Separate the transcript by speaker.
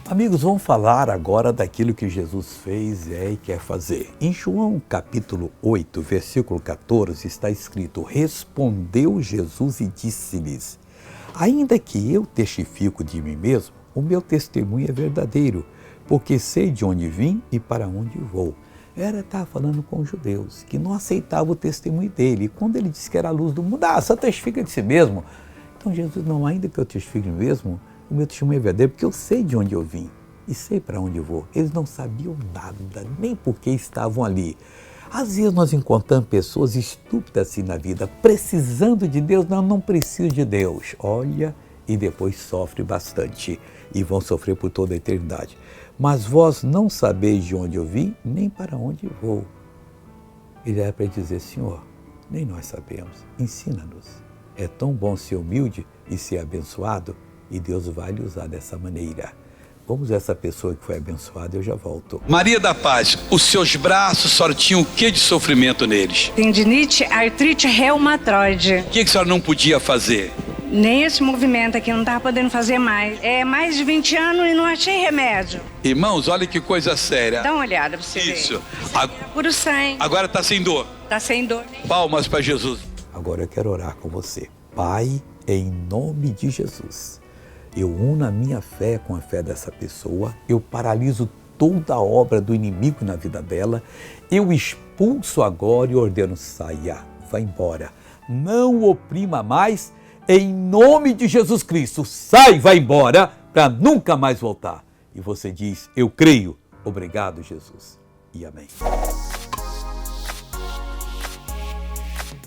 Speaker 1: Amigos, vamos falar agora daquilo que Jesus fez e quer fazer. Em João capítulo 8, versículo 14, está escrito: respondeu Jesus e disse-lhes: ainda que eu testifico de mim mesmo, o meu testemunho é verdadeiro, porque sei de onde vim e para onde vou. Estava falando com os judeus, que não aceitavam o testemunho dele. E quando ele disse que era a luz do mundo, só testifica de si mesmo. Então Jesus, não, ainda que eu testifique de mim mesmo, o meu testemunho é verdadeiro, porque eu sei de onde eu vim e sei para onde eu vou. Eles não sabiam nada, nem por que estavam ali. Às vezes nós encontramos pessoas estúpidas assim na vida, precisando de Deus. Não preciso de Deus. Olha, e depois sofre bastante e vão sofrer por toda a eternidade. Mas vós não sabeis de onde eu vim, nem para onde vou. Ele era para dizer: Senhor, nem nós sabemos, ensina-nos. É tão bom ser humilde e ser abençoado, e Deus vai lhe usar dessa maneira. Vamos ver essa pessoa que foi abençoada, eu já volto.
Speaker 2: Maria da Paz, os seus braços só tinham o que de sofrimento neles?
Speaker 3: Tendinite, artrite reumatoide.
Speaker 2: O que a senhora não podia fazer?
Speaker 3: Nem esse movimento aqui, não estava podendo fazer mais. É mais de 20 anos e não achei remédio.
Speaker 2: Irmãos, olha que coisa séria.
Speaker 3: Dá uma olhada pra você ver.
Speaker 2: Isso.
Speaker 3: Puro sangue.
Speaker 2: Agora está sem dor.
Speaker 3: Tá sem dor.
Speaker 2: Palmas para Jesus.
Speaker 1: Agora eu quero orar com você. Pai, em nome de Jesus, eu uno a minha fé com a fé dessa pessoa, eu paraliso toda a obra do inimigo na vida dela, eu expulso agora e ordeno: saia, vá embora, não oprima mais, em nome de Jesus Cristo, sai, vai embora, para nunca mais voltar. E você diz: eu creio, obrigado Jesus, e amém.